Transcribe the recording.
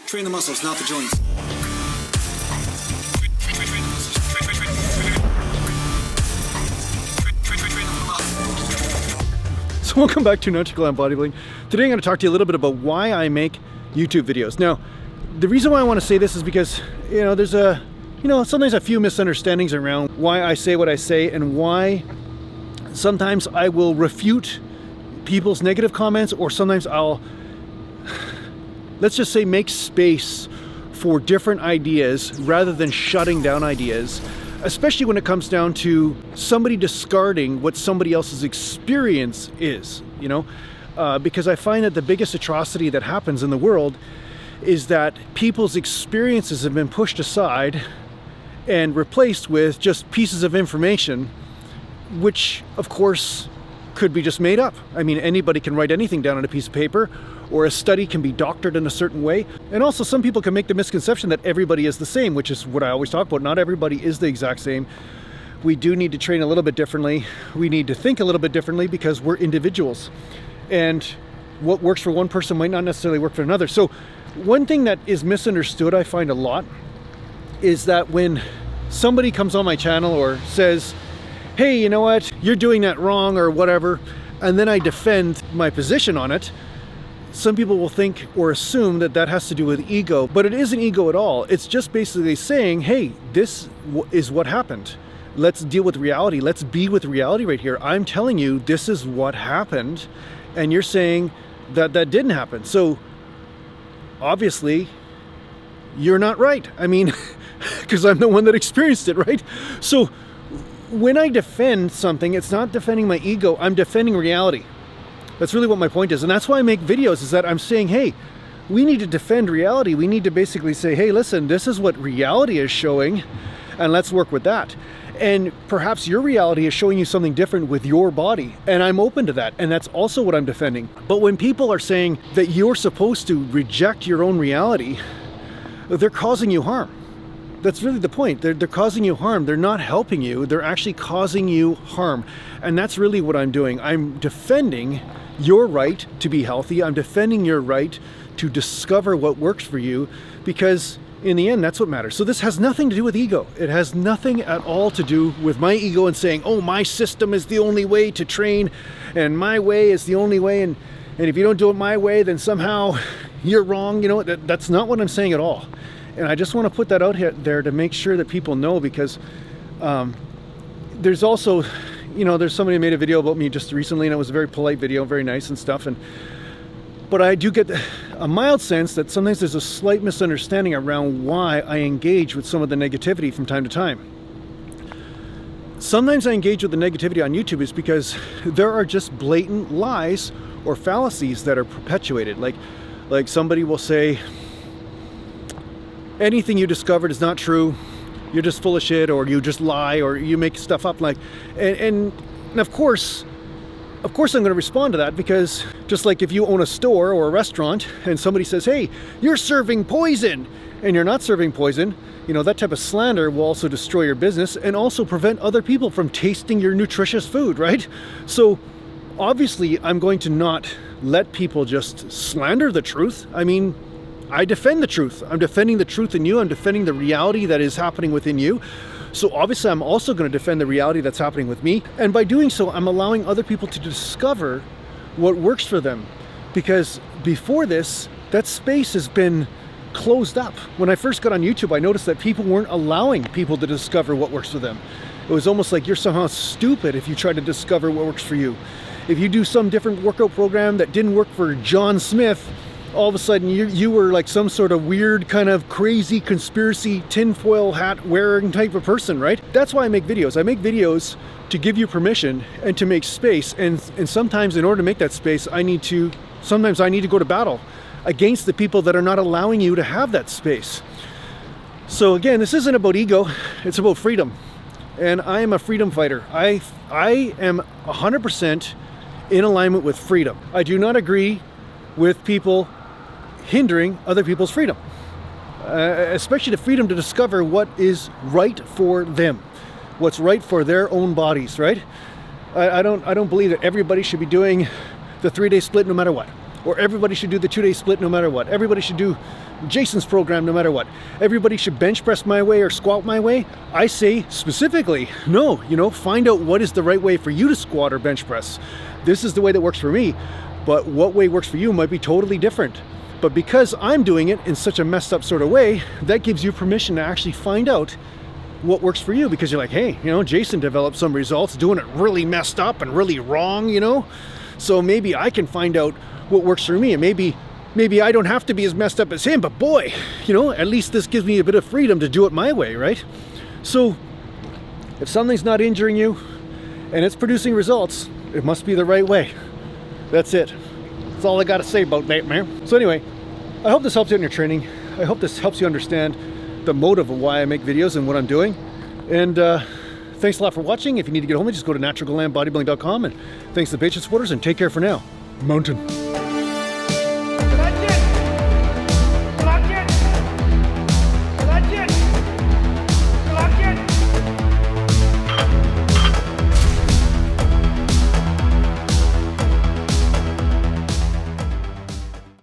Train the muscles, not the joints. So welcome back to Nonchalant Bodybuilding. Today I'm going to talk to you a little bit about why I make YouTube videos. Now, the reason why I want to say this is because, there's sometimes a few misunderstandings around why I say what I say and why sometimes I will refute people's negative comments, or sometimes I'll, let's just say, make space for different ideas rather than shutting down ideas, especially when it comes down to somebody discarding what somebody else's experience is, because I find that the biggest atrocity that happens in the world is that people's experiences have been pushed aside and replaced with just pieces of information, which of course could be just made up. I mean, anybody can write anything down on a piece of paper, or a study can be doctored in a certain way. And also some people can make the misconception that everybody is the same, which is what I always talk about. Not everybody is the exact same. We do need to train a little bit differently. We need to think a little bit differently because we're individuals. And what works for one person might not necessarily work for another. So one thing that is misunderstood, I find a lot, is that when somebody comes on my channel or says, hey, you know what, you're doing that wrong or whatever, and then I defend my position on it, some people will think or assume that that has to do with ego, but it isn't ego at all. It's just basically saying, hey, this is what happened. Let's deal with reality. Let's be with reality right here. I'm telling you, this is what happened, and you're saying that that didn't happen. So obviously, you're not right. I mean, because I'm the one that experienced it, right? So when I defend something, it's not defending my ego, I'm defending reality. That's really what my point is. And that's why I make videos, is that I'm saying, hey, we need to defend reality. We need to basically say, hey, listen, this is what reality is showing, and let's work with that. And perhaps your reality is showing you something different with your body, and I'm open to that, and that's also what I'm defending. But when people are saying that you're supposed to reject your own reality, they're causing you harm. That's really the point. They're causing you harm. They're not helping you. They're actually causing you harm. And that's really what I'm doing. I'm defending your right to be healthy. I'm defending your right to discover what works for you, because in the end, that's what matters. So this has nothing to do with ego. It has nothing at all to do with my ego and saying, oh, my system is the only way to train, and my way is the only way, and if you don't do it my way, then somehow you're wrong. That's not what I'm saying at all. And I just want to put that out there to make sure that people know, because there's also, there's somebody who made a video about me just recently, and it was a very polite video, very nice and stuff. But I do get a mild sense that sometimes there's a slight misunderstanding around why I engage with some of the negativity from time to time. Sometimes I engage with the negativity on YouTube is because there are just blatant lies or fallacies that are perpetuated. Like somebody will say, anything you discovered is not true, you're just full of shit, or you just lie, or you make stuff up. And of course I'm going to respond to that, because just like if you own a store or a restaurant and somebody says, hey, you're serving poison, and you're not serving poison, that type of slander will also destroy your business and also prevent other people from tasting your nutritious food, right? So obviously I'm going to not let people just slander the truth. I mean, I defend the truth. I'm defending the truth in you. I'm defending the reality that is happening within you. So obviously I'm also going to defend the reality that's happening with me. And by doing so, I'm allowing other people to discover what works for them. Because before this, that space has been closed up. When I first got on YouTube, I noticed that people weren't allowing people to discover what works for them. It was almost like you're somehow stupid if you try to discover what works for you. If you do some different workout program that didn't work for John Smith, all of a sudden you were like some sort of weird kind of crazy conspiracy tinfoil hat wearing type of person, right? That's why I make videos. I make videos to give you permission and to make space. And sometimes in order to make that space, sometimes I need to go to battle against the people that are not allowing you to have that space. So again, this isn't about ego, it's about freedom. And I am a freedom fighter. I am 100% in alignment with freedom. I do not agree with people hindering other people's freedom, especially the freedom to discover what is right for them, what's right for their own bodies, right? I don't believe that everybody should be doing the 3-day split no matter what, or everybody should do the 2-day split no matter what. Everybody should do Jason's program, no matter what, everybody should bench press my way or squat my way. I say specifically, no, you know, find out what is the right way for you to squat or bench press. This is the way that works for me, but what way works for you might be totally different. But because I'm doing it in such a messed up sort of way, that gives you permission to actually find out what works for you, because you're like, hey, you know, Jason developed some results doing it really messed up and really wrong, you know, so maybe I can find out what works for me, and maybe I don't have to be as messed up as him, but boy, you know, at least this gives me a bit of freedom to do it my way, right? So if something's not injuring you and it's producing results, it must be the right way. That's it. That's all I got to say about that, man. So anyway, I hope this helps you in your training. I hope this helps you understand the motive of why I make videos and what I'm doing. And thanks a lot for watching. If you need to get home, just go to naturalglambodybuilding.com, and thanks to the Patreon supporters, and take care for now. Mountain.